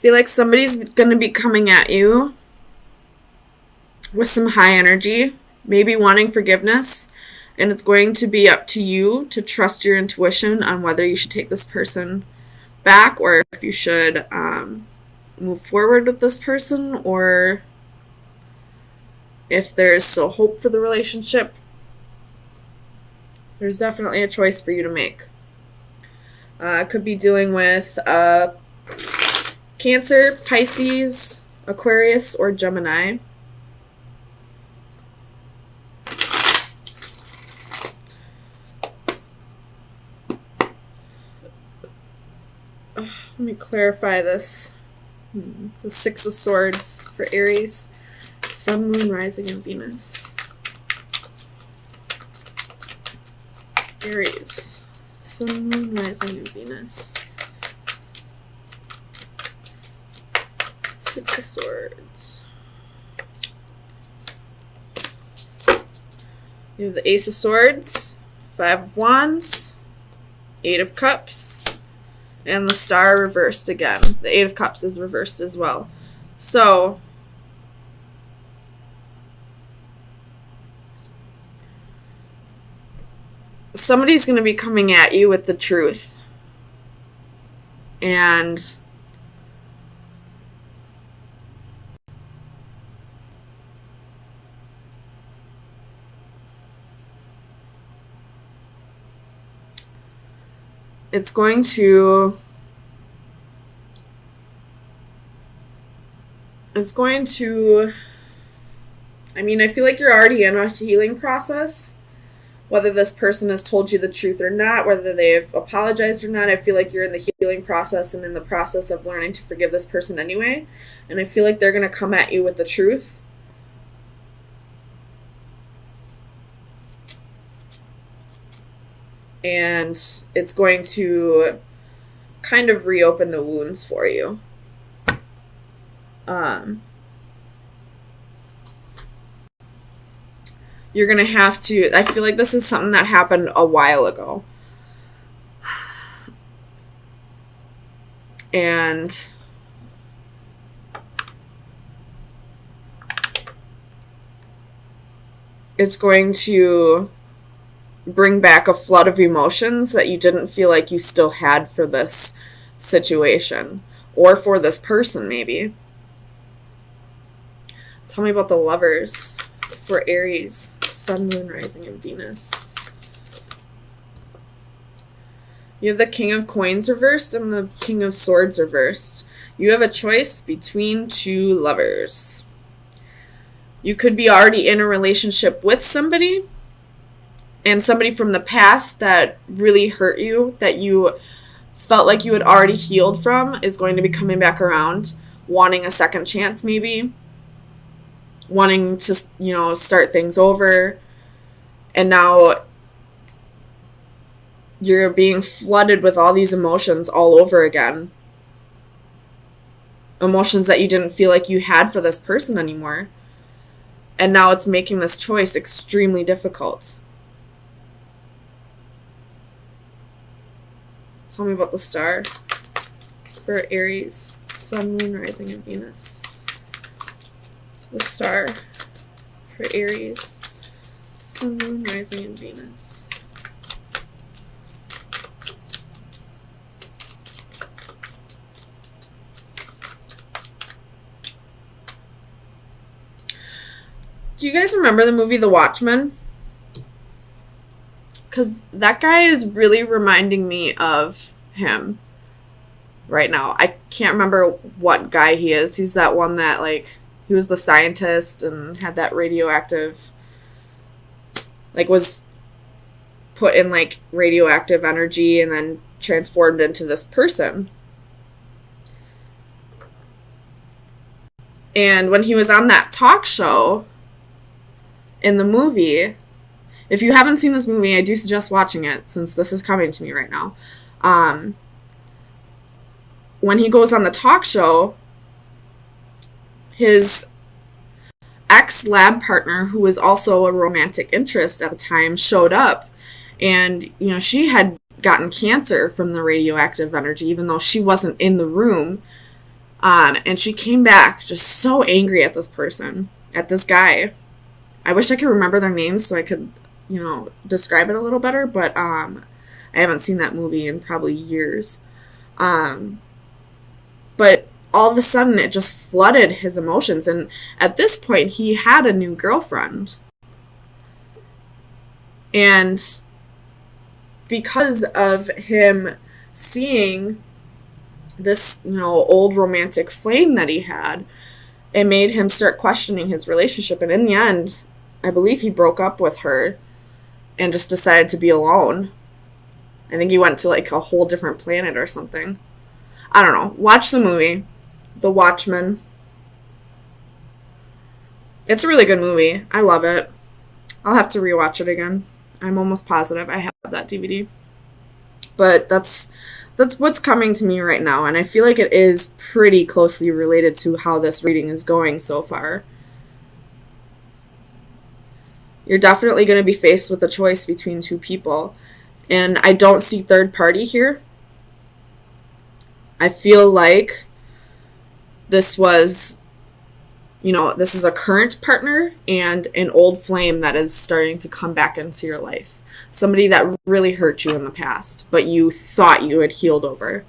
feel like somebody's going to be coming at you with some high energy, maybe wanting forgiveness, and it's going to be up to you to trust your intuition on whether you should take this person back or if you should move forward with this person, or if there's still hope for the relationship. There's definitely a choice for you to make. Could be dealing with Cancer, Pisces, Aquarius, or Gemini. Let me clarify this. The Six of Swords for Aries. Sun, Moon, Rising, and Venus. Aries. Sun, Moon, Rising, and Venus. Six of Swords. You have the Ace of Swords, Five of Wands, Eight of Cups, and the Star reversed again. The Eight of Cups is reversed as well. So, somebody's going to be coming at you with the truth. And it's going to I mean, I feel like you're already in a healing process. Whether this person has told you the truth or not, whether they've apologized or not, I feel like you're in the healing process and in the process of learning to forgive this person anyway. And I feel like they're going to come at you with the truth. And it's going to kind of reopen the wounds for you. You're going to have to, I feel like this is something that happened a while ago. And it's going to bring back a flood of emotions that you didn't feel like you still had for this situation or for this person, maybe. Tell me about the Lovers for Aries, Sun, Moon, Rising, and Venus. You have the King of Coins reversed and the King of Swords reversed. You have a choice between two lovers. You could be already in a relationship with somebody, and somebody from the past that really hurt you, that you felt like you had already healed from, is going to be coming back around, wanting a second chance maybe, wanting to, start things over. And now you're being flooded with all these emotions all over again. Emotions that you didn't feel like you had for this person anymore. And now it's making this choice extremely difficult. Tell me about the Star for Aries, Sun, Moon, Rising, and Venus. The Star for Aries, Sun, Moon, Rising, and Venus. Do you guys remember the movie The Watchmen? Because that guy is really reminding me of him right now. I can't remember what guy he is. He's that one that, he was the scientist and had that radioactive, was put in, radioactive energy and then transformed into this person. And when he was on that talk show in the movie, if you haven't seen this movie, I do suggest watching it since this is coming to me right now. When he goes on the talk show, his ex-lab partner, who was also a romantic interest at the time, showed up. And, she had gotten cancer from the radioactive energy, even though she wasn't in the room. And she came back just so angry at this person, at this guy. I wish I could remember their names so I could, describe it a little better, but I haven't seen that movie in probably years. But all of a sudden, it just flooded his emotions. And at this point, he had a new girlfriend. And because of him seeing this, old romantic flame that he had, it made him start questioning his relationship. And in the end, I believe he broke up with her and just decided to be alone. I think he went to like a whole different planet or something. I don't know. Watch the movie, The Watchmen. It's a really good movie. I love it. I'll have to rewatch it again. I'm almost positive I have that DVD. But that's what's coming to me right now, and I feel like it is pretty closely related to how this reading is going so far. You're definitely going to be faced with a choice between two people, and I don't see third party here. I feel like this was, this is a current partner and an old flame that is starting to come back into your life. Somebody that really hurt you in the past, but you thought you had healed over.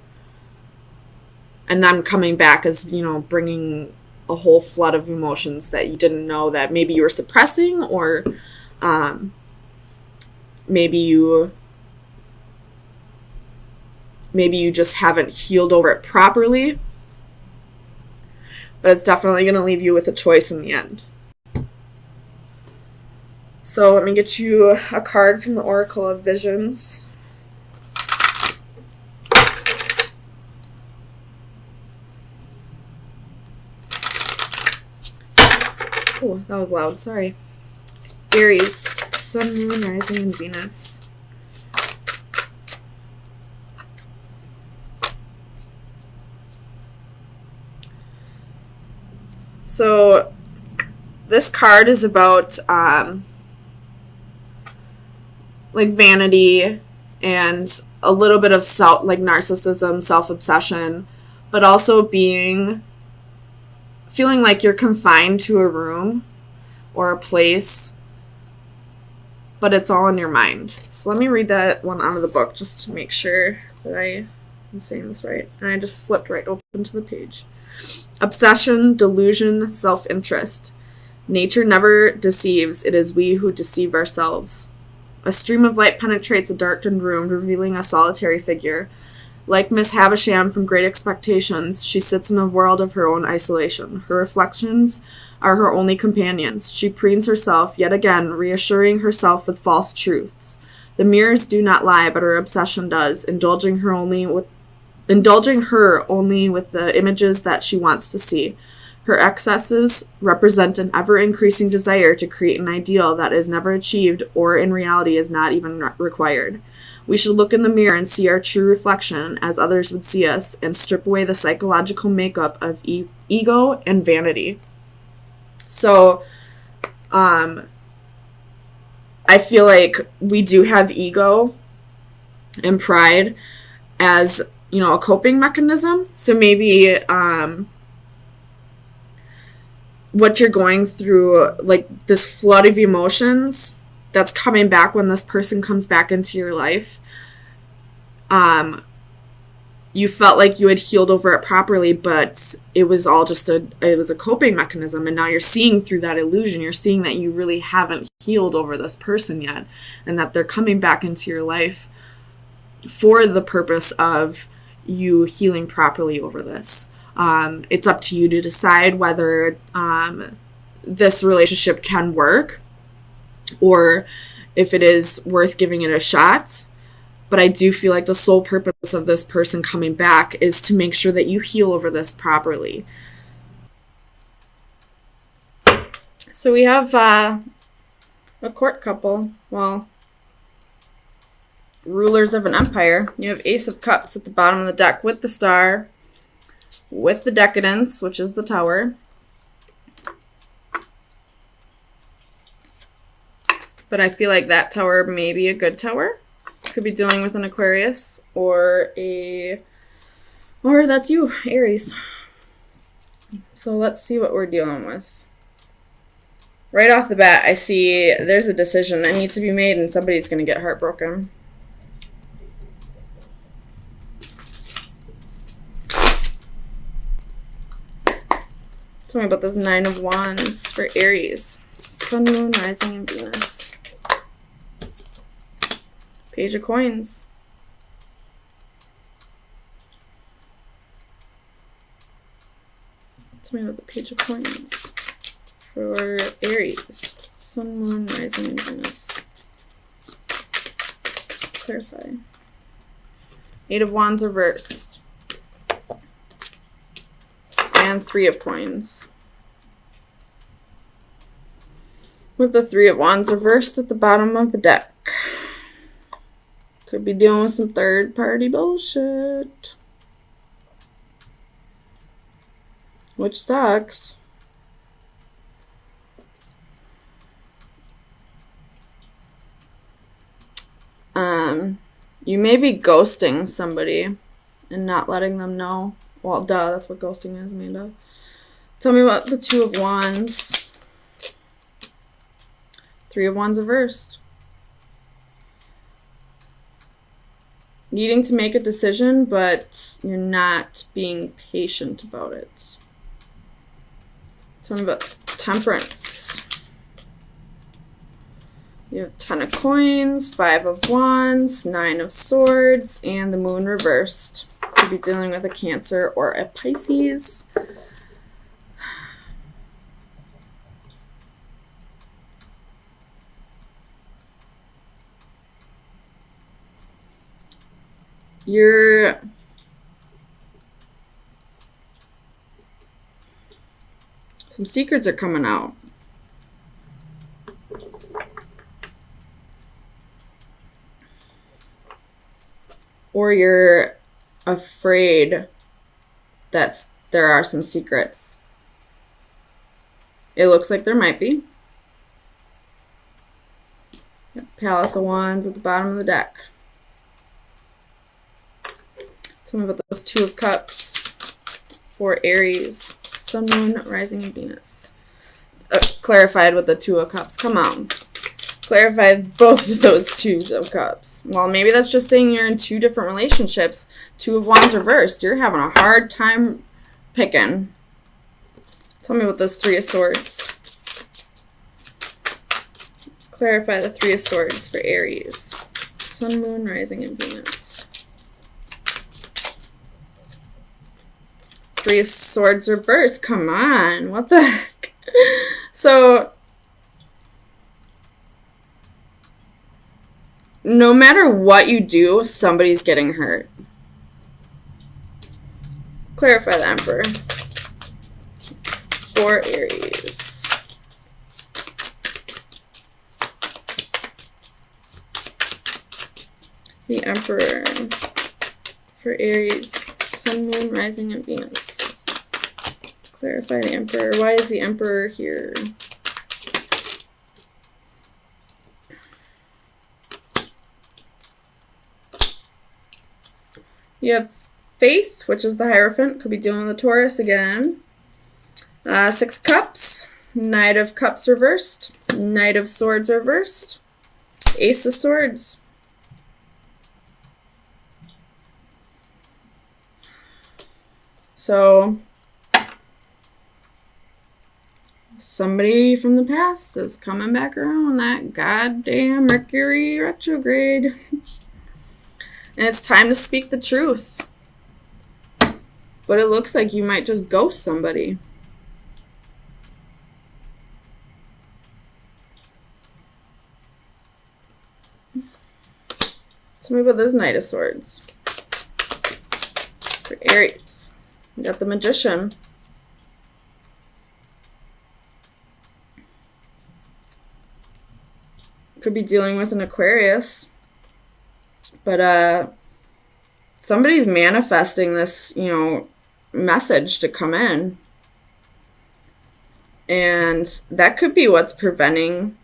And them coming back as, bringing a whole flood of emotions that you didn't know that maybe you were suppressing, or maybe you just haven't healed over it properly. But it's definitely going to leave you with a choice in the end. So let me get you a card from the Oracle of Visions. Oh, that was loud. Sorry. Aries, Sun, Moon, Rising, and Venus. So this card is about like vanity and a little bit of narcissism, self-obsession, but also feeling like you're confined to a room or a place, but it's all in your mind. So let me read that one out of the book just to make sure that I'm saying this right. And I just flipped right open to the page. Obsession, delusion, self-interest. Nature never deceives. It is we who deceive ourselves. A stream of light penetrates a darkened room, revealing a solitary figure. Like Miss Havisham from Great Expectations, she sits in a world of her own isolation. Her reflections are her only companions. She preens herself, yet again, reassuring herself with false truths. The mirrors do not lie, but her obsession does, indulging her only with the images that she wants to see. Her excesses represent an ever-increasing desire to create an ideal that is never achieved or in reality is not even required. We should look in the mirror and see our true reflection as others would see us and strip away the psychological makeup of ego and vanity. So, I feel like we do have ego and pride as, a coping mechanism. So maybe, what you're going through, like this flood of emotions that's coming back when this person comes back into your life, you felt like you had healed over it properly, but it was all just a coping mechanism, and now you're seeing through that illusion. You're seeing that you really haven't healed over this person yet, and that they're coming back into your life for the purpose of you healing properly over this. It's up to you to decide whether this relationship can work or if it is worth giving it a shot. But I do feel like the sole purpose of this person coming back is to make sure that you heal over this properly. So we have a court couple. Well, rulers of an empire. You have Ace of Cups at the bottom of the deck with the star, with the Decadence, which is the Tower. But I feel like that Tower may be a good Tower. Could be dealing with an Aquarius or that's you, Aries. So let's see what we're dealing with. Right off the bat, I see there's a decision that needs to be made and somebody's going to get heartbroken. Tell me about this Nine of Wands for Aries. Sun, Moon, Rising, and Venus. Page of Coins. Tell me about the Page of Coins for Aries. Sun, Moon, Rising, and Venus. Clarify. Eight of Wands reversed. And Three of Coins. With the Three of Wands reversed at the bottom of the deck. Could be dealing with some third-party bullshit. Which sucks. You may be ghosting somebody and not letting them know. Well, duh, that's what ghosting is, Amanda. Tell me about the Two of Wands. Three of Wands reversed. Needing to make a decision, but you're not being patient about it. Tell me about Temperance. You have Ten of Coins, Five of Wands, Nine of Swords, and the Moon reversed. Could be dealing with a Cancer or a Pisces. Some secrets are coming out. Or you're afraid that there are some secrets. It looks like there might be. Palace of Wands at the bottom of the deck. Tell me about those Two of Cups for Aries. Sun, Moon, Rising, and Venus. Clarified with the Two of Cups. Come on. Clarified both of those Twos of Cups. Well, maybe that's just saying you're in two different relationships. Two of Wands reversed. You're having a hard time picking. Tell me about this Three of Swords. Clarify the Three of Swords for Aries. Sun, Moon, Rising, and Venus. Three of Swords reversed. Come on. What the heck? So, no matter what you do, somebody's getting hurt. Clarify the Emperor for Aries. The Emperor for Aries. Sun, Moon, Rising, and Venus. Clarify the Emperor. Why is the Emperor here? You have Faith, which is the Hierophant. Could be dealing with a Taurus again. Six of Cups. Knight of Cups reversed. Knight of Swords reversed. Ace of Swords. So, somebody from the past is coming back around. That goddamn Mercury retrograde. And it's time to speak the truth. But it looks like you might just ghost somebody. Tell me about this Knight of Swords. For Aries. You got the Magician. Could be dealing with an Aquarius. But somebody's manifesting this, message to come in. And that could be what's preventing.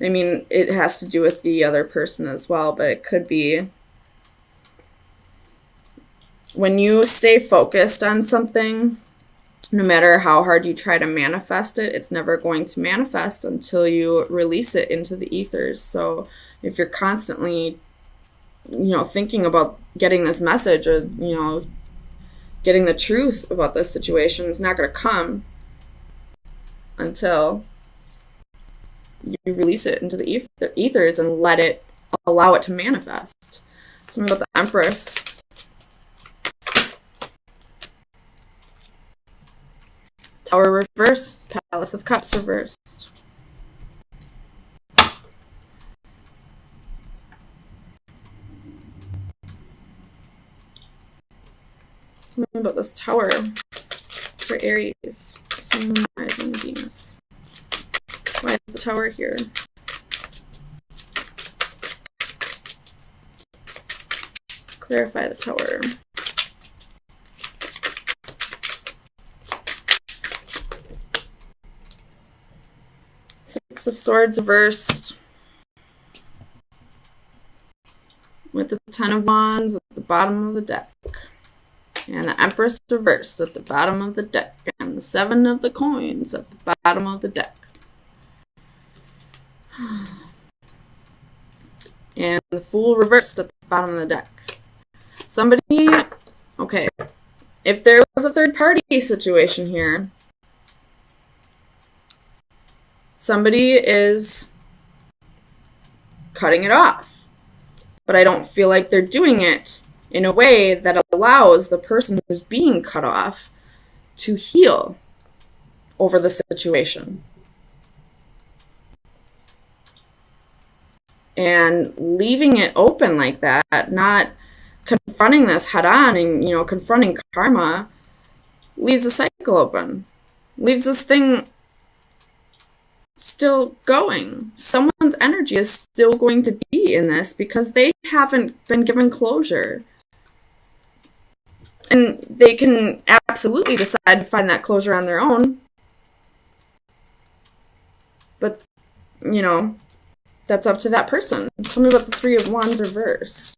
I mean, it has to do with the other person as well, but it could be when you stay focused on something No matter how hard you try to manifest it, it's never going to manifest until you release it into the ethers. So if you're constantly, thinking about getting this message, or, getting the truth about this situation, it's not going to come until you release it into the ethers and allow it to manifest. Something about the Empress. Tower reversed, Palace of Cups reversed. Something about this Tower for Aries, Sun, Moon, Rising, Venus. Why is the Tower here? Clarify the Tower. Six of Swords reversed. With the Ten of Wands at the bottom of the deck. And the Empress reversed at the bottom of the deck. And the Seven of the Coins at the bottom of the deck. And the Fool reversed at the bottom of the deck. Okay, if there was a third party situation here, somebody is cutting it off. But I don't feel like they're doing it in a way that allows the person who's being cut off to heal over the situation. And leaving it open like that, not confronting this head on and, confronting karma, leaves the cycle open. Leaves this thing still going. Someone's energy is still going to be in this because they haven't been given closure. And they can absolutely decide to find that closure on their own. But, that's up to that person. Tell me about the Three of Wands reversed.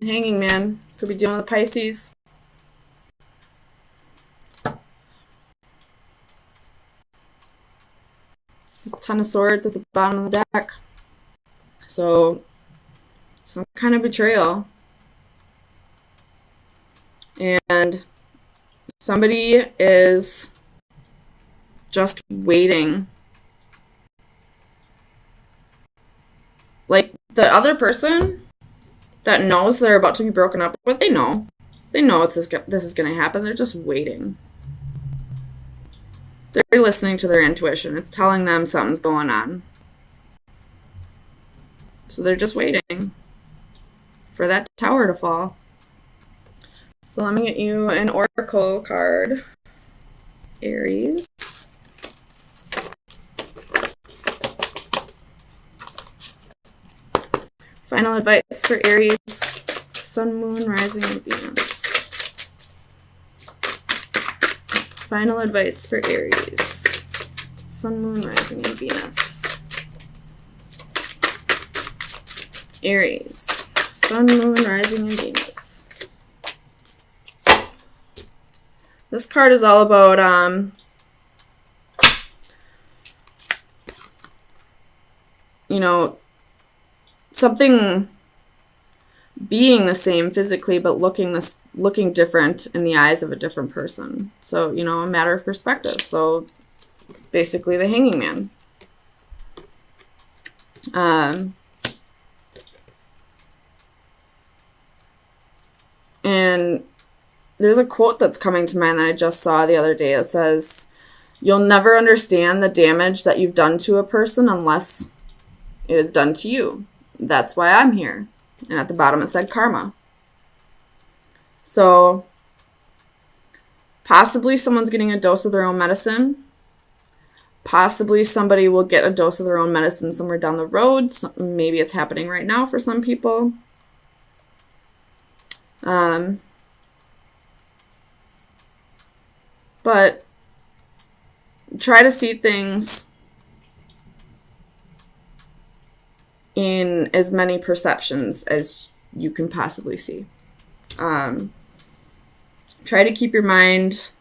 Hanging Man. Could be dealing with Pisces. Ten of Swords at the bottom of the deck. So, some kind of betrayal. And somebody is just waiting. Like, the other person that knows they're about to be broken up with, they know. They know this is going to happen. They're just waiting. They're listening to their intuition. It's telling them something's going on. So they're just waiting for that Tower to fall. So let me get you an oracle card. Aries. Final advice for Aries. Sun, Moon, Rising, and Venus. Final advice for Aries. Sun, Moon, Rising, and Venus. Aries. Sun, Moon, Rising, and Venus. This card is all about something being the same physically, but looking different in the eyes of a different person. So, a matter of perspective. So, basically, the Hanging Man. And there's a quote that's coming to mind that I just saw the other day that says, "You'll never understand the damage that you've done to a person unless it is done to you. That's why I'm here." And at the bottom it said karma. So possibly someone's getting a dose of their own medicine. Possibly somebody will get a dose of their own medicine somewhere down the road. Maybe it's happening right now for some people. But try to see things in as many perceptions as you can possibly see. Try to keep your mind,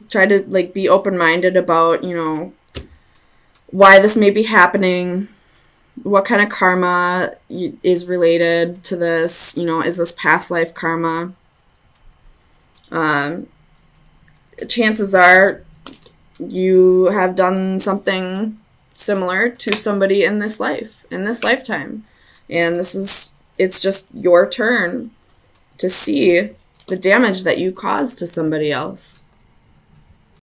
try to like be open-minded about, you know, why this may be happening, what kind of karma is related to this, you know, is this past life karma? Chances are you have done something similar to somebody in this life, in this lifetime. And it's just your turn to see the damage that you caused to somebody else.